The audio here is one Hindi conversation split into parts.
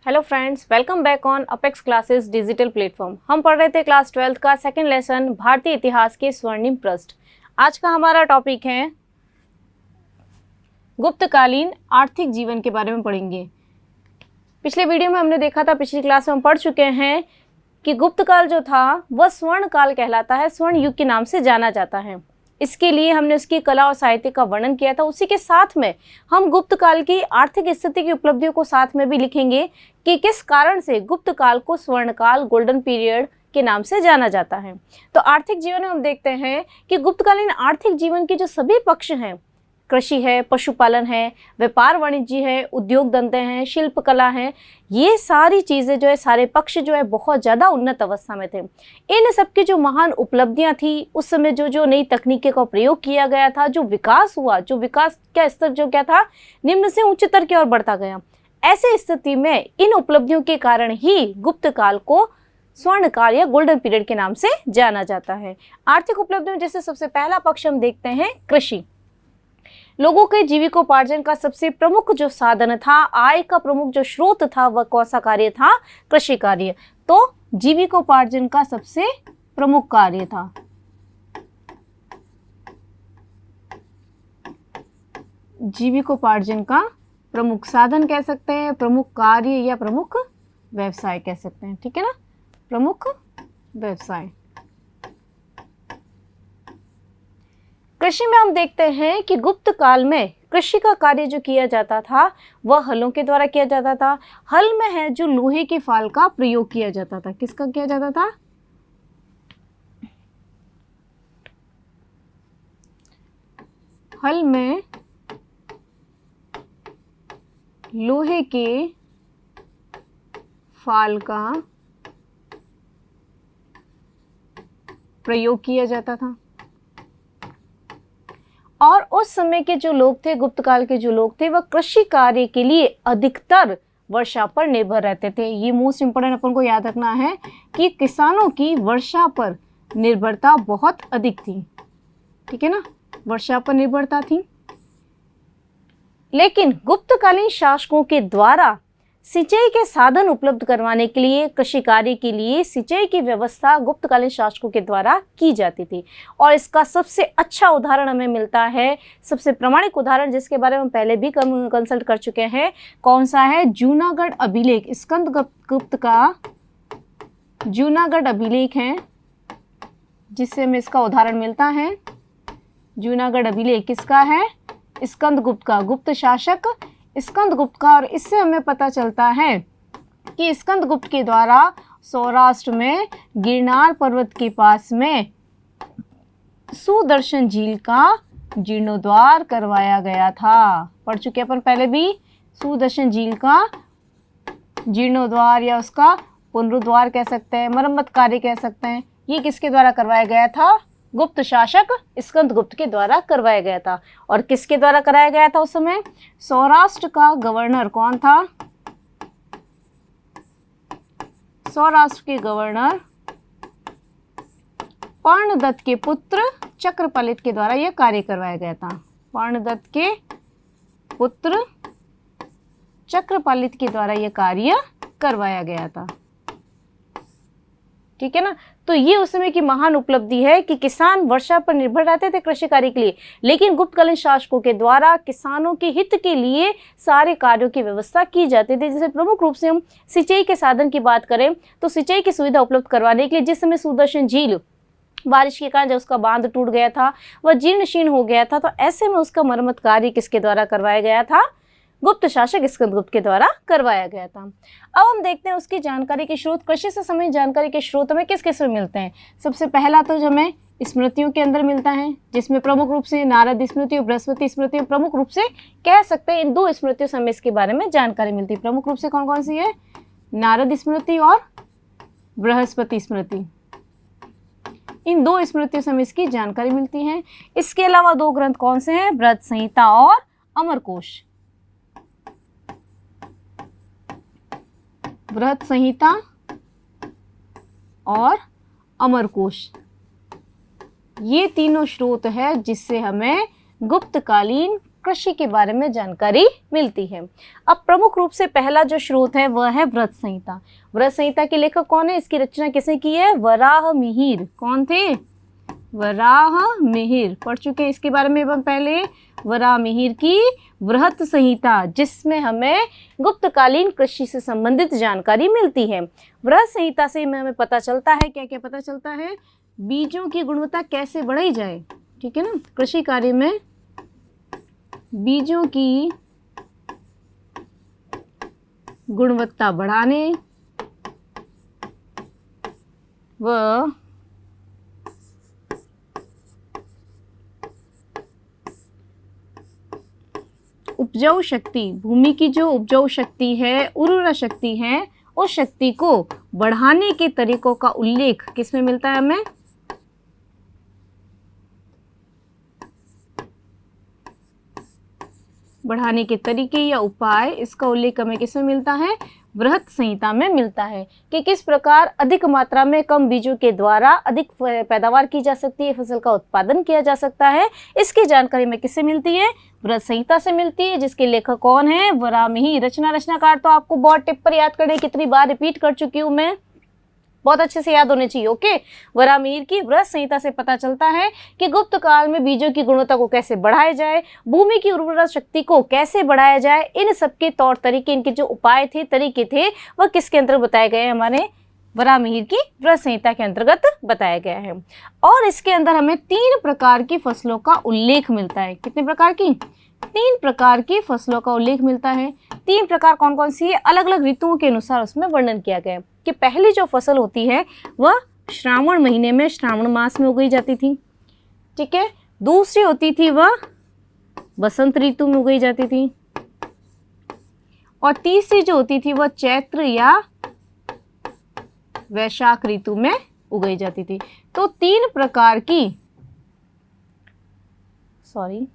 Hello friends, welcome back on apex classes digital platform. हम पढ़ रहे थे क्लास 12th का सेकंड लेसन भारतीय इतिहास के स्वर्णिम पृष्ठ। आज का हमारा टॉपिक है गुप्तकालीन आर्थिक जीवन के बारे में पढ़ेंगे। पिछले वीडियो में हमने देखा था, पिछली क्लास में हम पढ़ चुके हैं कि गुप्त काल जो था वह स्वर्ण काल कहलाता है, स्वर्ण युग के नाम से जाना जाता है। इसके लिए हमने उसकी कला और साहित्य का वर्णन किया था। उसी के साथ में हम गुप्त काल की आर्थिक स्थिति की उपलब्धियों को साथ में भी लिखेंगे कि किस कारण से गुप्त काल को स्वर्ण काल, गोल्डन पीरियड के नाम से जाना जाता है। तो आर्थिक जीवन में हम देखते हैं कि गुप्तकालीन आर्थिक जीवन के जो सभी पक्ष हैं, कृषि है, पशुपालन है, व्यापार वाणिज्य है, उद्योग धंधे हैं, शिल्प कला है, ये सारी चीज़ें जो है, सारे पक्ष जो है बहुत ज़्यादा उन्नत अवस्था में थे। इन सब की जो महान उपलब्धियां थी, उस समय जो नई तकनीकी का प्रयोग किया गया था, जो विकास हुआ, जो विकास का स्तर जो क्या था, निम्न से उच्चतर की ओर बढ़ता गया। ऐसी स्थिति में इन उपलब्धियों के कारण ही गुप्त काल को स्वर्ण काल या गोल्डन पीरियड के नाम से जाना जाता है। आर्थिक उपलब्धियों जैसे सबसे पहला पक्ष हम देखते हैं कृषि। लोगों के जीविकोपार्जन का सबसे प्रमुख जो साधन था, आय का प्रमुख जो स्रोत था, वह कौन सा कार्य था? कृषि कार्य। तो जीविकोपार्जन का सबसे प्रमुख कार्य था। जीविकोपार्जन का प्रमुख साधन कह सकते हैं, प्रमुख कार्य या प्रमुख व्यवसाय कह सकते हैं, ठीक है ना, प्रमुख व्यवसाय। कृषि में हम देखते हैं कि गुप्त काल में कृषि का कार्य जो किया जाता था वह हलों के द्वारा किया जाता था। हल में है जो लोहे के फाल का प्रयोग किया जाता था। किसका किया जाता था? हल में लोहे के फाल का प्रयोग किया जाता था। और उस समय के जो लोग थे, गुप्त काल के जो लोग थे, वह कृषि कार्य के लिए अधिकतर वर्षा पर निर्भर रहते थे। ये मोस्ट इंपोर्टेंट अपन को याद रखना है कि किसानों की वर्षा पर निर्भरता बहुत अधिक थी, ठीक है ना, वर्षा पर निर्भरता थी। लेकिन गुप्तकालीन शासकों के द्वारा सिंचाई के साधन उपलब्ध करवाने के लिए, कृषि कार्य के लिए सिंचाई की व्यवस्था गुप्तकालीन शासकों के द्वारा की जाती थी। और इसका सबसे अच्छा उदाहरण हमें मिलता है, सबसे प्रामाणिक उदाहरण जिसके बारे में हम पहले भी कंसल्ट कर चुके हैं, कौन सा है? जूनागढ़ अभिलेख। स्कंदगुप्त का जूनागढ़ अभिलेख है जिससे हमें इसका उदाहरण मिलता है। जूनागढ़ अभिलेख किसका है? स्कंदगुप्त का, गुप्त शासक स्कंदगुप्त का। और इससे हमें पता चलता है कि स्कंदगुप्त के द्वारा सौराष्ट्र में गिरनार पर्वत के पास में सुदर्शन झील का जीर्णोद्धार करवाया गया था। पढ़ चुके अपन पहले भी। सुदर्शन झील का जीर्णोद्धार या उसका पुनरुद्धार कह सकते हैं, मरम्मत कार्य कह सकते हैं। ये किसके द्वारा करवाया गया था? गुप्त शासक स्कंदगुप्त के द्वारा करवाया गया था। और किसके द्वारा कराया गया था उस समय? सौराष्ट्र का गवर्नर कौन था? सौराष्ट्र के गवर्नर पर्णदत्त के पुत्र चक्रपालित के द्वारा यह कार्य करवाया गया था। पर्णदत्त के पुत्र चक्रपालित के द्वारा यह कार्य करवाया गया था, ठीक है ना। तो ये उस समय की महान उपलब्धि है कि किसान वर्षा पर निर्भर रहते थे कृषि कार्य के लिए, लेकिन गुप्तकालीन शासकों के द्वारा किसानों के हित के लिए सारे कार्यों की व्यवस्था की जाती थी। जैसे प्रमुख रूप से हम सिंचाई के साधन की बात करें तो सिंचाई की सुविधा उपलब्ध करवाने के लिए, जिस समय सुदर्शन झील बारिश के कारण जब उसका बांध टूट गया था, वह जीर्ण शीर्ण हो गया था, तो ऐसे में उसका मरम्मत कार्य किसके द्वारा करवाया गया था? गुप्त शासक स्कंदगुप्त के द्वारा करवाया गया था। अब हम देखते हैं उसकी जानकारी के स्रोत। कृषि से संबंधित जानकारी के स्रोत हमें किस किस में मिलते हैं? सबसे पहला तो जो हमें स्मृतियों के अंदर मिलता है, जिसमें प्रमुख रूप से नारद स्मृति और बृहस्पति स्मृति, प्रमुख रूप से कह सकते हैं इन दो स्मृतियों से हमें इसके बारे में जानकारी मिलती है। प्रमुख रूप से कौन कौन सी है? नारद स्मृति और बृहस्पति स्मृति। इन दो स्मृतियों से हमें इसकी जानकारी मिलती है। इसके अलावा दो ग्रंथ कौन से हैं? बृहत संहिता और अमरकोश। बृहत संहिता और अमरकोश, ये तीनों स्रोत है जिससे हमें गुप्तकालीन कृषि के बारे में जानकारी मिलती है। अब प्रमुख रूप से पहला जो स्रोत है वह है व्रत संहिता। व्रत संहिता के लेखक कौन है, इसकी रचना किसने की है, वराह मिहिर। कौन थे, वराह मिहिर। पढ़ चुके हैं इसके बारे में हम पहले, वराह मिहिर की वृहत संहिता, जिसमें हमें गुप्तकालीन कृषि से संबंधित जानकारी मिलती है। वृहत संहिता से हमें पता चलता है, क्या क्या पता चलता है, बीजों की गुणवत्ता कैसे बढ़ाई जाए, ठीक है ना, कृषि कार्य में बीजों की गुणवत्ता बढ़ाने व उपजाऊ शक्ति, भूमि की जो उपजाऊ शक्ति है, उर्वरा शक्ति है, उस शक्ति को बढ़ाने के तरीकों का उल्लेख किसमें मिलता है हमें, बढ़ाने के तरीके या उपाय, इसका उल्लेख हमें किसमें मिलता है, वृहत संहिता में मिलता है, कि किस प्रकार अधिक मात्रा में कम बीजों के द्वारा अधिक पैदावार की जा सकती है, फसल का उत्पादन किया जा सकता है। इसकी जानकारी में किससे मिलती है, वृहत संहिता से मिलती है, जिसके लेखक कौन है, वराह मिहिर। रचनाकार तो आपको बहुत टिप पर याद करने, कितनी बार रिपीट कर चुकी हूँ मैं, बहुत अच्छे से याद होने चाहिए। ओके, वराह मिहिर की वृहत संहिता से पता चलता है कि गुप्त काल में बीजों की गुणवत्ता को कैसे बढ़ाया जाए, भूमि की उर्वरा शक्ति को कैसे बढ़ाया जाए, इन सबके तौर तरीके, इनके जो उपाय थे, तरीके थे, वह किसके अंतर्गत बताए गए हैं, हमारे वराह मिहिर की वृहत संहिता के अंतर्गत बताया गया है। और इसके अंदर हमें 3 प्रकार की फसलों का उल्लेख मिलता है। कितने प्रकार की, 3 प्रकार की फसलों का उल्लेख मिलता है। 3 प्रकार कौन कौन सी है, अलग अलग ऋतुओं के अनुसार उसमें वर्णन किया गया है। कि पहली जो फसल होती है वह श्रावण महीने में, श्रावण मास में उगाई जाती थी, ठीक है। दूसरी होती थी वह बसंत ऋतु में उगाई जाती थी, और तीसरी जो होती थी वह चैत्र या वैशाख ऋतु में उगाई जाती थी। तो 3 प्रकार की, सॉरी,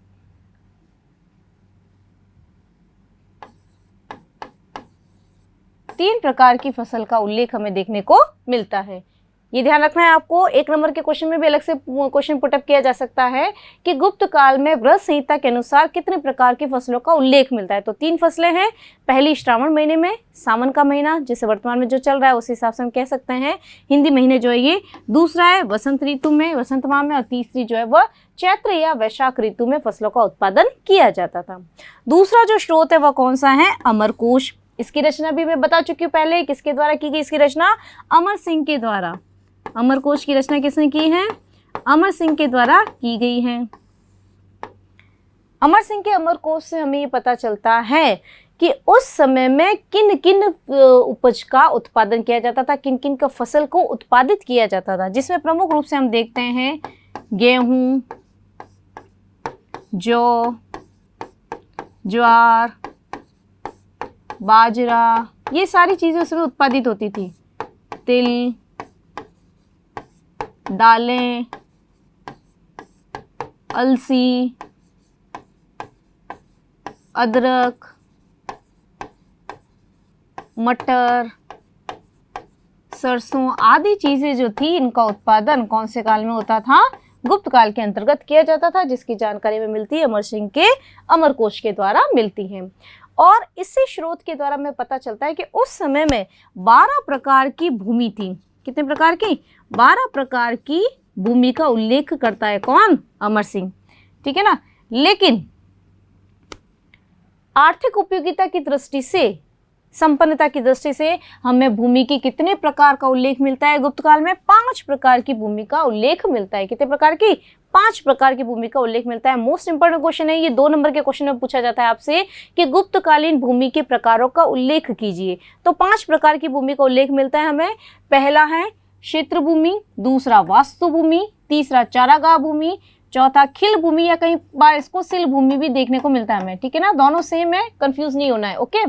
तीन प्रकार की फसल का उल्लेख हमें देखने को मिलता है। ये ध्यान रखना है आपको, 1 नंबर के क्वेश्चन में भी अलग से क्वेश्चन पुटअप किया जा सकता है कि गुप्त काल में वृहत संहिता के अनुसार कितने प्रकार की फसलों का उल्लेख मिलता है। तो 3 फसलें हैं, पहली श्रावण महीने में, सावन का महीना जैसे वर्तमान में जो चल रहा है उस हिसाब से हम कह सकते हैं, हिंदी महीने जो है ये, दूसरा है वसंत ऋतु में, वसंत माह में, और तीसरी जो है वह चैत्र या वैशाख ऋतु में फसलों का उत्पादन किया जाता था। दूसरा जो स्रोत है वह कौन सा है, अमरकोश। इसकी रचना भी मैं बता चुकी हूँ पहले, किसके द्वारा की गई इसकी रचना, अमर सिंह के द्वारा। अमरकोश की रचना किसने की है, अमर सिंह के द्वारा की गई है। अमर सिंह के अमरकोश से हमें ये पता चलता है कि उस समय में किन किन उपज का उत्पादन किया जाता था, किन किन का फसल को उत्पादित किया जाता था, जिसमें प्रमुख रूप से हम देखते हैं गेहूं, जौ, ज्वार, बाजरा, ये सारी चीज़ें उसमें उत्पादित होती थी। तिल, दालें, अलसी, अदरक, मटर, सरसों आदि चीज़ें जो थी, इनका उत्पादन कौन से काल में होता था, गुप्त काल के अंतर्गत किया जाता था, जिसकी जानकारी में मिलती है अमर सिंह के अमरकोश के द्वारा मिलती है। और इसी स्रोत के द्वारा हमें पता चलता है कि उस समय में 12 प्रकार की भूमि थी। कितने प्रकार की, 12 प्रकार की भूमि का उल्लेख करता है कौन, अमर सिंह, ठीक है ना। लेकिन आर्थिक उपयोगिता की दृष्टि से, संपन्नता की दृष्टि से हमें भूमि की कितने प्रकार का उल्लेख मिलता है गुप्त काल में, 5 प्रकार की भूमि का उल्लेख मिलता है। कितने प्रकार की, 5 प्रकार की भूमि का उल्लेख मिलता है। मोस्ट इंपोर्टेंट क्वेश्चन है ये, 2 नंबर के क्वेश्चन में पूछा जाता है आपसे कि गुप्तकालीन भूमि के प्रकारों का उल्लेख कीजिए। तो 5 प्रकार की भूमि का उल्लेख मिलता है हमें। पहला है क्षेत्र भूमि, दूसरा वास्तु भूमि, तीसरा चारागाह भूमि, चौथा खिल भूमि, या कहीं बार इसको सिल भूमि भी देखने को मिलता है हमें, ठीक है ना, दोनों सेम है, कंफ्यूज नहीं होना है। ओके,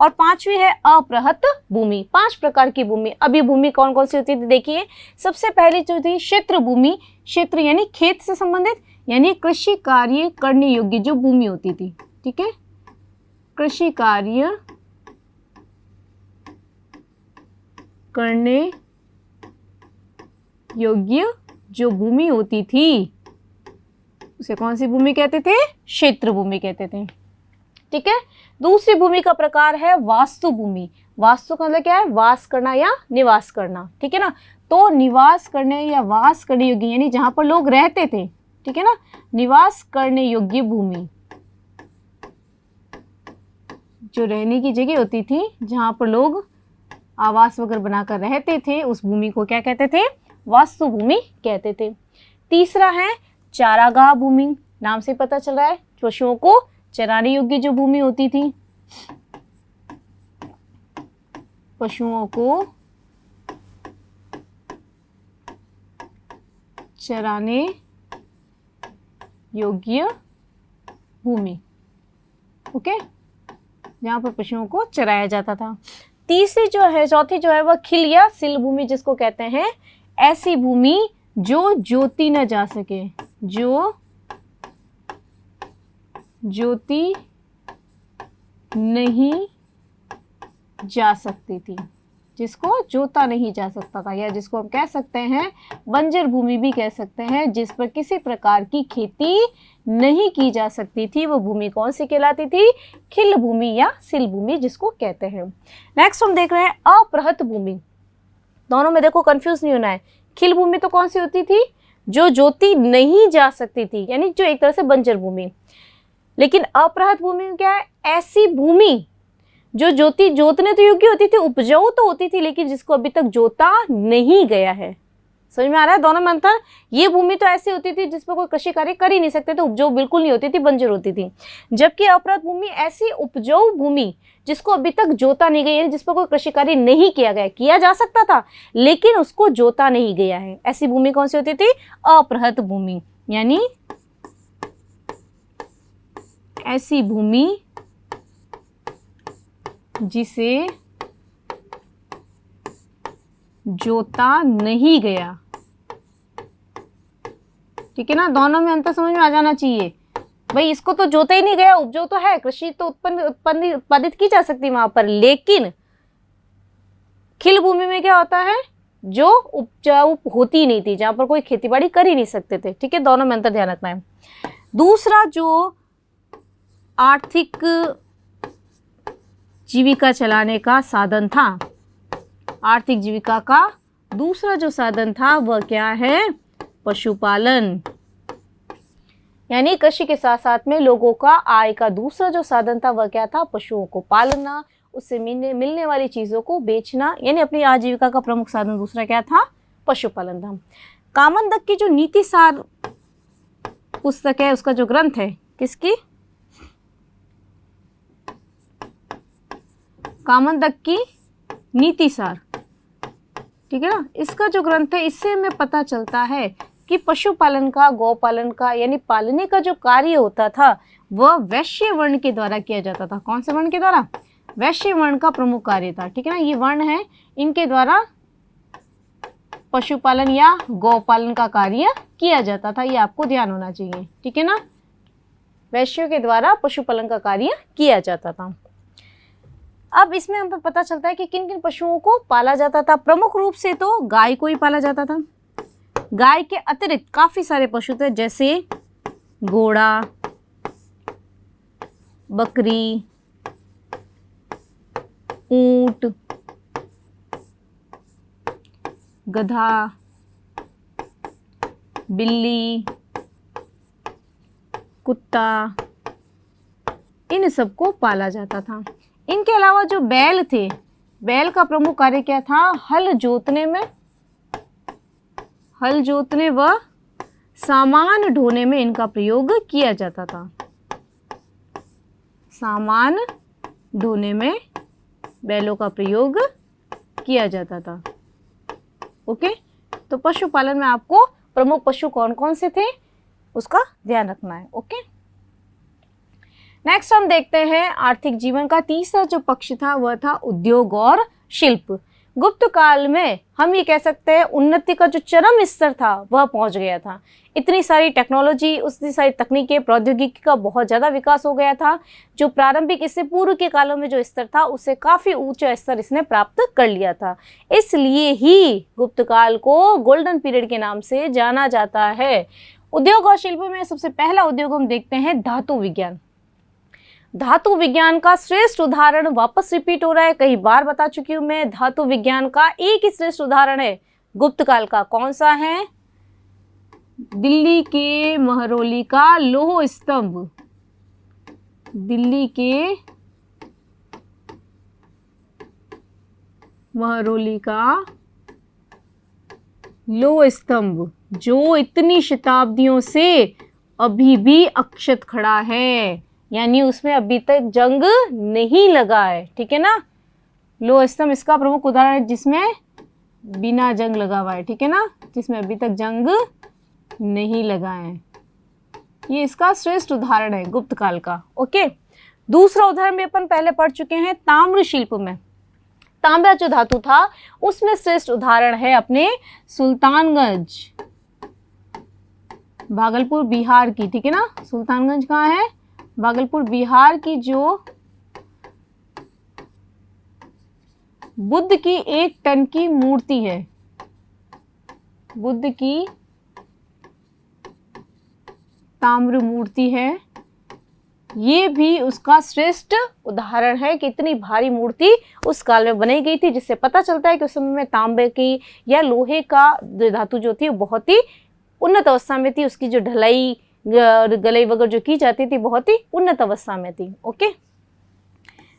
और 5वीं है अपृहत भूमि। 5 प्रकार की भूमि। अभी भूमि कौन कौन सी होती थी देखिए, सबसे पहली जो थी क्षेत्र भूमि, क्षेत्र यानी खेत से संबंधित, यानी कृषि कार्य करने योग्य जो भूमि होती थी, ठीक है, कृषि कार्य करने योग्य जो भूमि होती थी उसे कौन सी भूमि कहते थे? क्षेत्र भूमि कहते थे। ठीक है। दूसरी भूमि का प्रकार है वास्तु भूमि। वास्तु का मतलब क्या है? वास करना या निवास करना। ठीक है ना। तो निवास करने या वास करने योग्य यानी जहां पर लोग रहते थे, ठीक है ना, निवास करने योग्य भूमि, जो रहने की जगह होती थी जहां पर लोग आवास वगैरह बनाकर रहते थे, उस भूमि को क्या कहते थे? वास्तु भूमि कहते थे। तीसरा है चारागाह भूमि। नाम से पता चल रहा है पशुओं को चराने योग्य जो भूमि होती थी, पशुओं को चराने योग्य भूमि। ओके, जहां पर पशुओं को चराया जाता था। तीसरी जो है, चौथी जो है वह खिल या सिल भूमि जिसको कहते हैं। ऐसी भूमि जो जोती न जा सके, जो जोती नहीं जा सकती थी, जिसको जोता नहीं जा सकता था, या जिसको हम कह सकते हैं बंजर भूमि भी कह सकते हैं, जिस पर किसी प्रकार की खेती नहीं की जा सकती थी, वो भूमि कौन सी कहलाती थी? खिल भूमि या सिल भूमि जिसको कहते हैं। नेक्स्ट हम देख रहे हैं अपृहत भूमि। दोनों में देखो कंफ्यूज नहीं होना है। खिल भूमि तो कौन सी होती थी? जो जोती नहीं जा सकती थी, यानी जो एक तरह से बंजर भूमि। लेकिन अपृहत भूमि में क्या है? ऐसी भूमि जो जोतने तो योग्य होती थी, उपजाऊ तो होती थी, लेकिन जिसको अभी तक जोता नहीं गया है। समझ में आ रहा है दोनों में अंतर? ये भूमि तो ऐसी होती थी जिस पर कोई कृषि कार्य कर ही नहीं सकते थे, उपजाऊ बिल्कुल नहीं होती थी, बंजर होती थी। जबकि अपृहत भूमि ऐसी उपजाऊ भूमि जिसको अभी तक जोता नहीं गया, जिस पर कोई कृषि कार्य नहीं किया गया, किया जा सकता था लेकिन उसको जोता नहीं गया है, ऐसी भूमि कौन सी होती थी? अपृहत भूमि। यानी ऐसी भूमि जिसे जोता नहीं गया। ठीक है ना, दोनों में अंतर समझ में आ जाना चाहिए। भाई इसको तो जोता ही नहीं गया, उपजाऊ तो है, कृषि तो उत्पादित की जा सकती है वहां पर, लेकिन खिल भूमि में क्या होता है? जो उपजाऊ होती नहीं थी, जहां पर कोई खेतीबाड़ी कर ही नहीं सकते थे। ठीक है, दोनों में अंतर ध्यान रखना है। दूसरा जो आर्थिक जीविका चलाने का साधन था, आर्थिक जीविका का दूसरा जो साधन था वह क्या है? पशुपालन। यानी कृषि के साथ साथ में लोगों का आय का दूसरा जो साधन था वह क्या था? पशुओं को पालना, उससे मिलने वाली चीजों को बेचना, यानी अपनी आजीविका का प्रमुख साधन दूसरा क्या था? पशुपालन था। कामनदक की जो नीति सार पुस्तक है, उसका जो ग्रंथ है, किसकी? कामनदक की नीति सार। ठीक है ना, इसका जो ग्रंथ है, इससे हमें पता चलता है कि पशुपालन का, गौपालन का, यानी पालने का जो कार्य होता था वह वैश्य वर्ण के द्वारा किया जाता था। कौन से वर्ण के द्वारा? वैश्य वर्ण का प्रमुख कार्य था। ठीक है ना, ये वर्ण है, इनके द्वारा पशुपालन या गौपालन का कार्य किया जाता था, ये आपको ध्यान होना चाहिए। ठीक है ना, वैश्यों के द्वारा पशुपालन का कार्य किया जाता था। अब इसमें हमें पता चलता है कि किन किन पशुओं को पाला जाता था। प्रमुख रूप से तो गाय को ही पाला जाता था। गाय के अतिरिक्त काफी सारे पशु थे, जैसे घोड़ा, बकरी, ऊंट, गधा, बिल्ली, कुत्ता, इन सबको पाला जाता था। इनके अलावा जो बैल थे, बैल का प्रमुख कार्य क्या था? हल जोतने व सामान ढोने में इनका प्रयोग किया जाता था। सामान ढोने में बैलों का प्रयोग किया जाता था। ओके, तो पशुपालन में आपको प्रमुख पशु कौन कौन से थे उसका ध्यान रखना है। ओके, नेक्स्ट हम देखते हैं आर्थिक जीवन का तीसरा जो पक्ष था वह था उद्योग और शिल्प। गुप्त काल में हम ये कह सकते हैं उन्नति का जो चरम स्तर था वह पहुंच गया था। इतनी सारी टेक्नोलॉजी, उतनी सारी तकनीकें, प्रौद्योगिकी का बहुत ज़्यादा विकास हो गया था। जो प्रारंभिक, इससे पूर्व के कालों में जो स्तर था उससे काफ़ी ऊंचा स्तर इसने प्राप्त कर लिया था। इसलिए ही गुप्त काल को गोल्डन पीरियड के नाम से जाना जाता है। उद्योग और शिल्प में सबसे पहला उद्योग हम देखते हैं धातु विज्ञान। धातु विज्ञान का श्रेष्ठ उदाहरण वापस रिपीट हो रहा है, कई बार बता चुकी हूं मैं। धातु विज्ञान का एक ही श्रेष्ठ उदाहरण है गुप्त काल का, कौन सा है? दिल्ली के महरौली का लौह स्तंभ। दिल्ली के महरौली का लौह स्तंभ, जो इतनी शताब्दियों से अभी भी अक्षत खड़ा है, यानी उसमें अभी तक जंग नहीं लगा है, ठीक है ना। लौह स्तंभ इसका प्रमुख उदाहरण है जिसमें बिना जंग लगा हुआ है, ठीक है ना, जिसमें अभी तक जंग नहीं लगा है। ये इसका श्रेष्ठ उदाहरण है गुप्त काल का। ओके, दूसरा उदाहरण भी अपन पहले पढ़ चुके हैं ताम्र शिल्प में। तांबा जो धातु था उसमें श्रेष्ठ उदाहरण है अपने सुल्तानगंज, भागलपुर बिहार की, ठीक है ना। सुल्तानगंज कहाँ है? भागलपुर बिहार की, जो बुद्ध की 1 टन की मूर्ति है। बुद्ध की ताम्र मूर्ति है, ये भी उसका श्रेष्ठ उदाहरण है कि इतनी भारी मूर्ति उस काल में बनाई गई थी, जिससे पता चलता है कि उस समय में तांबे की या लोहे का धातु जो थी वो बहुत ही उन्नत अवस्था में थी। उसकी जो ढलाई गलाई वगैरह जो की जाती थी बहुत ही उन्नत अवस्था में थी। ओके,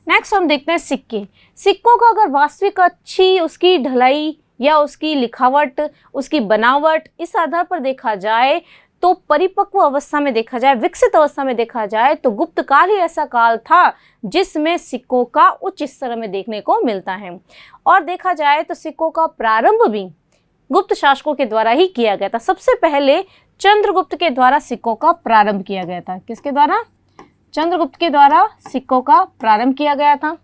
नेक्स्ट हम देखते हैं सिक्के। सिक्कों का अगर वास्तविक अच्छी उसकी ढलाई या उसकी लिखावट, उसकी बनावट, इस आधार पर देखा जाए तो परिपक्व अवस्था में देखा जाए, विकसित अवस्था में देखा जाए तो गुप्त काल ही ऐसा काल था जिसमें सिक्कों का उच्च स्तर में देखने को मिलता है। और देखा जाए तो सिक्कों का प्रारंभ भी गुप्त शासकों के द्वारा ही किया गया था। सबसे पहले चंद्रगुप्त के द्वारा सिक्कों का प्रारंभ किया गया था। किसके द्वारा? चंद्रगुप्त के द्वारा सिक्कों का प्रारंभ किया गया था।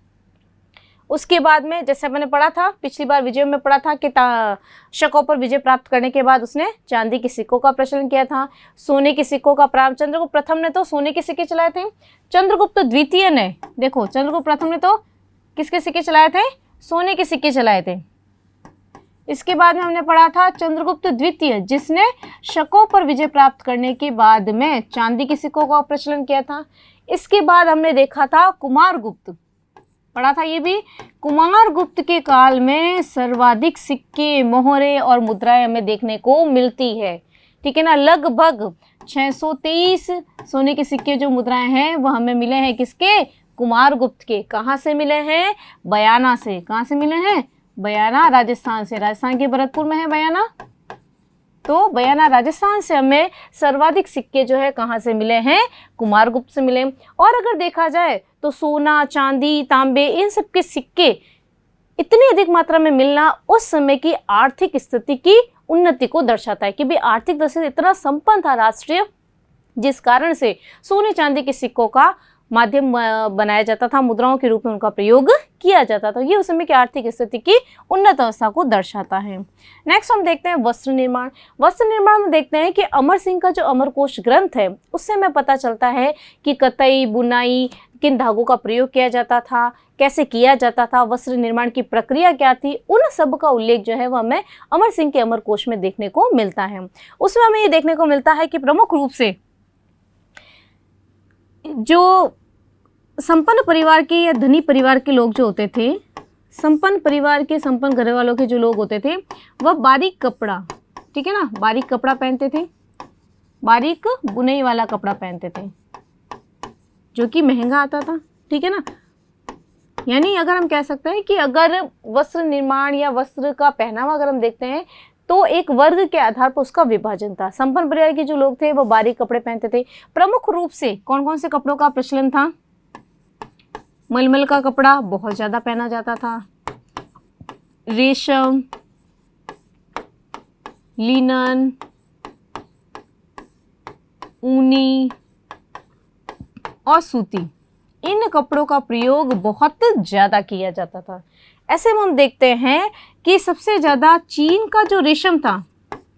उसके बाद में जैसे मैंने पढ़ा था पिछली बार विजय में पढ़ा था कि शकों पर विजय प्राप्त करने के बाद उसने चांदी के सिक्कों का प्रचलन किया था। सोने के सिक्कों का प्रारंभ चंद्रगुप्त प्रथम ने तो सोने के सिक्के चलाए थे। चंद्रगुप्त द्वितीय ने, देखो चंद्रगुप्त प्रथम ने तो किसके सिक्के चलाए थे? सोने के सिक्के चलाए थे। इसके बाद में हमने पढ़ा था चंद्रगुप्त द्वितीय, जिसने शकों पर विजय प्राप्त करने के बाद में चांदी के सिक्कों का प्रचलन किया था। इसके बाद हमने देखा था कुमारगुप्त, पढ़ा था ये भी। कुमारगुप्त के काल में सर्वाधिक सिक्के, मोहरे और मुद्राएं हमें देखने को मिलती है, ठीक है ना। लगभग 623 सोने के सिक्के जो मुद्राएं हैं वह हमें मिले हैं किसके? कुमारगुप्त के। कहाँ से मिले हैं? बयाना से। कहाँ से मिले हैं? बयाना, राजस्थान से। राजस्थान के भरतपुर में है बयाना, तो बयाना राजस्थान से हमें सर्वाधिक सिक्के जो है कहाँ से मिले हैं? कुमारगुप्त से मिले। और अगर देखा जाए तो सोना, चांदी, तांबे, इन सब के सिक्के इतनी अधिक मात्रा में मिलना उस समय की आर्थिक स्थिति की उन्नति को दर्शाता है कि भी आर्थिक दृष्टि से इतना संपन्न था राष्ट्रीय, जिस कारण से सोने चांदी के सिक्कों का माध्यम बनाया जाता था, मुद्राओं के रूप में उनका प्रयोग किया जाता था। ये उस समय की आर्थिक स्थिति की उन्नत अवस्था को दर्शाता है। नेक्स्ट हम देखते हैं वस्त्र निर्माण। वस्त्र निर्माण में देखते हैं कि अमर सिंह का जो अमरकोश ग्रंथ है उससे हमें पता चलता है कि कताई, बुनाई, किन धागों का प्रयोग किया जाता था, कैसे किया जाता था, वस्त्र निर्माण की प्रक्रिया क्या थी, उन सब का उल्लेख जो है वह हमें अमर सिंह के अमरकोश में देखने को मिलता है। उसमें हमें ये देखने को मिलता है कि प्रमुख रूप से जो संपन्न परिवार के या धनी परिवार के लोग जो होते थे, संपन्न परिवार के, संपन्न घर वालों के जो लोग होते थे वह बारीक कपड़ा, ठीक है ना, बारीक कपड़ा पहनते थे, बारीक बुनाई वाला कपड़ा पहनते थे जो कि महंगा आता था, ठीक है ना। यानी अगर हम कह सकते हैं कि अगर वस्त्र निर्माण या वस्त्र का पहनावा अगर हम देखते हैं तो एक वर्ग के आधार पर उसका विभाजन था। संपन्न परिवार के जो लोग थे वो बारीक कपड़े पहनते थे। प्रमुख रूप से कौन कौन से कपड़ों का प्रचलन था? मलमल का कपड़ा बहुत ज़्यादा पहना जाता था, रेशम, लिनन, ऊनी और सूती, इन कपड़ों का प्रयोग बहुत ज़्यादा किया जाता था। ऐसे में हम देखते हैं कि सबसे ज़्यादा चीन का जो रेशम था,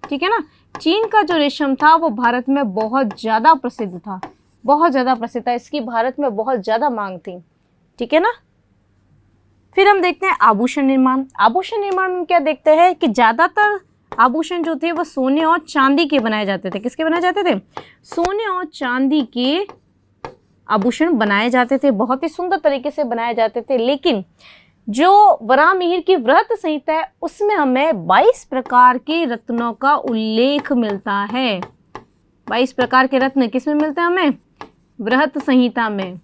ठीक है ना, चीन का जो रेशम था वो भारत में बहुत ज़्यादा प्रसिद्ध था, बहुत ज़्यादा प्रसिद्ध था, इसकी भारत में बहुत ज़्यादा मांग थी, ठीक है ना। फिर हम देखते हैं आभूषण निर्माण। आभूषण निर्माण में क्या देखते हैं कि ज़्यादातर आभूषण जो थे वो सोने और चांदी के बनाए जाते थे। किसके बनाए जाते थे? सोने और चांदी के आभूषण बनाए जाते थे, बहुत ही सुंदर तरीके से बनाए जाते थे। लेकिन जो वराहमिहिर की व्रत संहिता है उसमें हमें 22 प्रकार के रत्नों का उल्लेख मिलता है। 22 प्रकार के रत्न किसमें मिलते हैं हमें? व्रत संहिता में।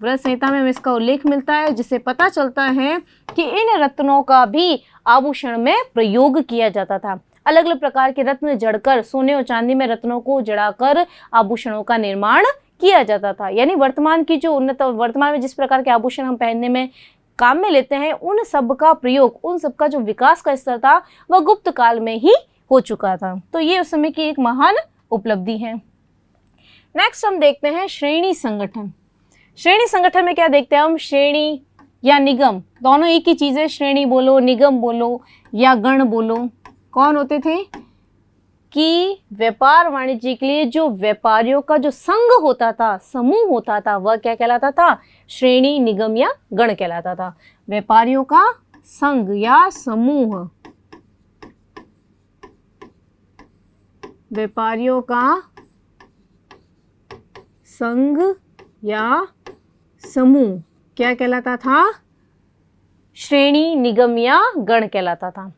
व्रत संहिता में इसका उल्लेख मिलता है, जिससे पता चलता है कि इन रत्नों का भी आभूषण में प्रयोग किया जाता था। अलग अलग प्रकार के रत्न जड़कर, सोने और चांदी में रत्नों को जड़ाकर आभूषणों का निर्माण किया जाता था। यानी वर्तमान में जिस प्रकार के आभूषण हम पहनने में काम में लेते हैं, उन सब का प्रयोग, उन सब का जो विकास का स्तर था वह गुप्त काल में ही हो चुका था। तो ये उस समय की एक महान उपलब्धि है। नेक्स्ट हम देखते हैं श्रेणी संगठन। श्रेणी संगठन में क्या देखते हैं हम? श्रेणी या निगम, दोनों एक ही चीज़ है। श्रेणी बोलो, निगम बोलो या गण बोलो, कौन होते थे कि व्यापार वाणिज्य के लिए जो व्यापारियों का जो संघ होता था, समूह होता था, वह क्या कहलाता था? श्रेणी, निगम या गण कहलाता था। व्यापारियों का संघ या समूह, व्यापारियों का संघ या समूह क्या कहलाता था? श्रेणी, निगम या गण कहलाता था।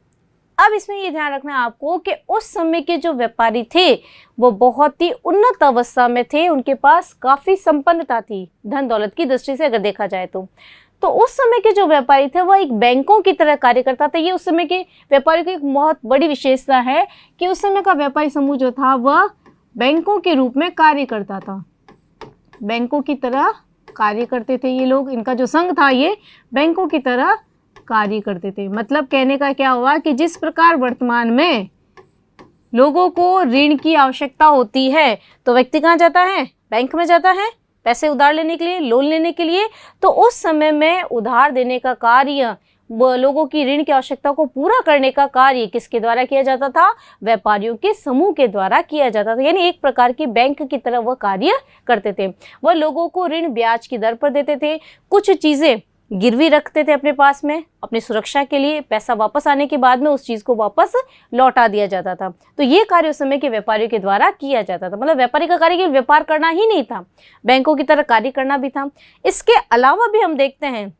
अब इसमें ये ध्यान रखना है आपको कि उस समय के जो व्यापारी थे वो बहुत ही उन्नत अवस्था में थे, उनके पास काफ़ी संपन्नता थी धन दौलत की दृष्टि से अगर देखा जाए तो उस समय के जो व्यापारी थे वह एक बैंकों की तरह कार्य करता था। ये उस समय के व्यापारी की एक बहुत बड़ी विशेषता है कि उस समय का व्यापारी समूह जो था वह बैंकों के रूप में कार्य करता था, बैंकों की तरह कार्य करते थे ये लोग। इनका जो संघ था ये बैंकों की तरह कार्य करते थे। मतलब कहने का क्या हुआ कि जिस प्रकार वर्तमान में लोगों को ऋण की आवश्यकता होती है तो व्यक्ति कहाँ जाता है? बैंक में जाता है पैसे उधार लेने के लिए, लोन लेने के लिए। तो उस समय में उधार देने का कार्य, लोगों की ऋण की आवश्यकता को पूरा करने का कार्य किसके द्वारा किया जाता था? व्यापारियों के समूह के द्वारा किया जाता था। यानी एक प्रकार की बैंक की तरह वह कार्य करते थे। वह लोगों को ऋण ब्याज की दर पर देते थे, कुछ चीज़ें गिरवी रखते थे अपने पास में अपनी सुरक्षा के लिए, पैसा वापस आने के बाद में उस चीज़ को वापस लौटा दिया जाता था। तो ये कार्य उस समय के व्यापारियों के द्वारा किया जाता था। मतलब व्यापारी का कार्य केवल व्यापार करना ही नहीं था, बैंकों की तरह कार्य करना भी था। इसके अलावा भी हम देखते हैं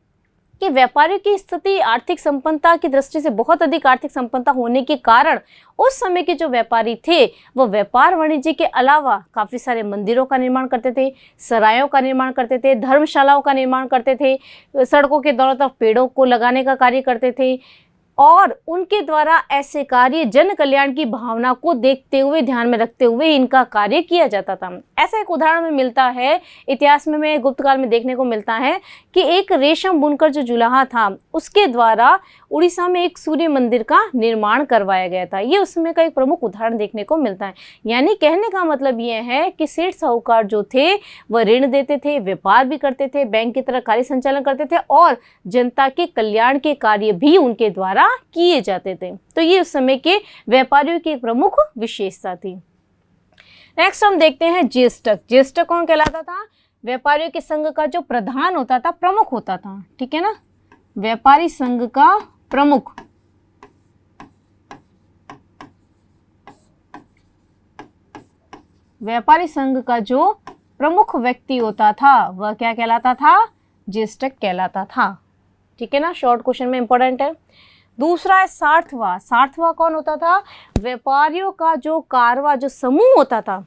कि व्यापारियों की स्थिति आर्थिक संपन्नता की दृष्टि से बहुत अधिक आर्थिक संपन्नता होने के कारण उस समय के जो व्यापारी थे वो व्यापार वाणिज्य के अलावा काफ़ी सारे मंदिरों का निर्माण करते थे, सरायों का निर्माण करते थे, धर्मशालाओं का निर्माण करते थे, सड़कों के दोनों तरफ पेड़ों को लगाने का कार्य करते थे। और उनके द्वारा ऐसे कार्य जन कल्याण की भावना को देखते हुए, ध्यान में रखते हुए इनका कार्य किया जाता था। ऐसा एक उदाहरण में मिलता है इतिहास में गुप्त काल में देखने को मिलता है कि एक रेशम बुनकर जो जुलाहा था उसके द्वारा उड़ीसा में एक सूर्य मंदिर का निर्माण करवाया गया था। ये उस समय का एक प्रमुख उदाहरण देखने को मिलता है। यानी कहने का मतलब ये है कि सेठ साहूकार जो थे वह ऋण देते थे, व्यापार भी करते थे, बैंक की तरह कार्य संचालन करते थे और जनता के कल्याण के कार्य भी उनके द्वारा किए जाते थे। तो ये उस समय के व्यापारियों की एक प्रमुख विशेषता थी। नेक्स्ट हम देखते हैं ज्येष्ठक। ज्येष्ठक कौन कहलाता था? व्यापारियों के संघ का जो प्रधान होता था, प्रमुख होता था, ठीक है ना, व्यापारी संघ का प्रमुख। व्यापारी संघ का जो प्रमुख व्यक्ति होता था वह क्या कहलाता था? ज्येष्ठक कहलाता था, ठीक है ना। शॉर्ट क्वेश्चन में इंपॉर्टेंट है। दूसरा है सार्थवा। सार्थवा कौन होता था? व्यापारियों का जो कारवा, जो समूह होता था,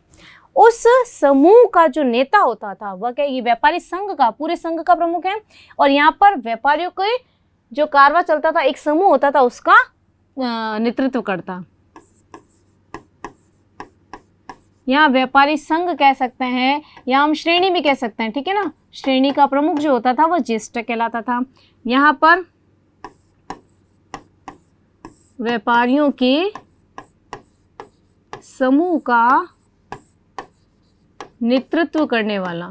उस समूह का जो नेता होता था वह क्या? ये व्यापारी संघ का, पूरे संघ का प्रमुख है। और यहाँ पर व्यापारियों के जो कारवा चलता था, एक समूह होता था, उसका नेतृत्व करता। यहाँ व्यापारी संघ कह सकते हैं या हम श्रेणी भी कह सकते हैं, ठीक है ना। श्रेणी का प्रमुख जो होता था वह ज्येष्ठक कहलाता था। यहाँ पर व्यापारियों के समूह का नेतृत्व करने वाला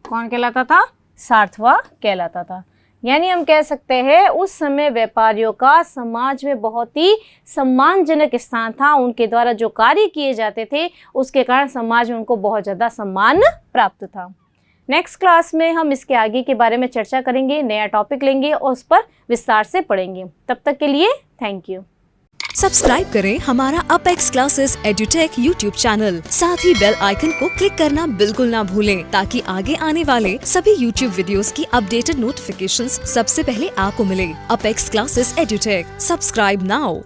कौन कहलाता था? सार्थवा कहलाता था। यानी हम कह सकते हैं उस समय व्यापारियों का समाज में बहुत ही सम्मानजनक स्थान था। उनके द्वारा जो कार्य किए जाते थे उसके कारण समाज में उनको बहुत ज़्यादा सम्मान प्राप्त था। नेक्स्ट क्लास में हम इसके आगे के बारे में चर्चा करेंगे, नया टॉपिक लेंगे और उस पर विस्तार से पढ़ेंगे। तब तक के लिए थैंक यू। सब्सक्राइब करें हमारा apex classes edutech YouTube channel. साथ ही बेल आइकन को क्लिक करना बिल्कुल ना भूलें ताकि आगे आने वाले सभी यूट्यूब वीडियोस की अपडेटेड नोटिफिकेशंस सबसे पहले आपको मिले। Apex classes edutech, subscribe now.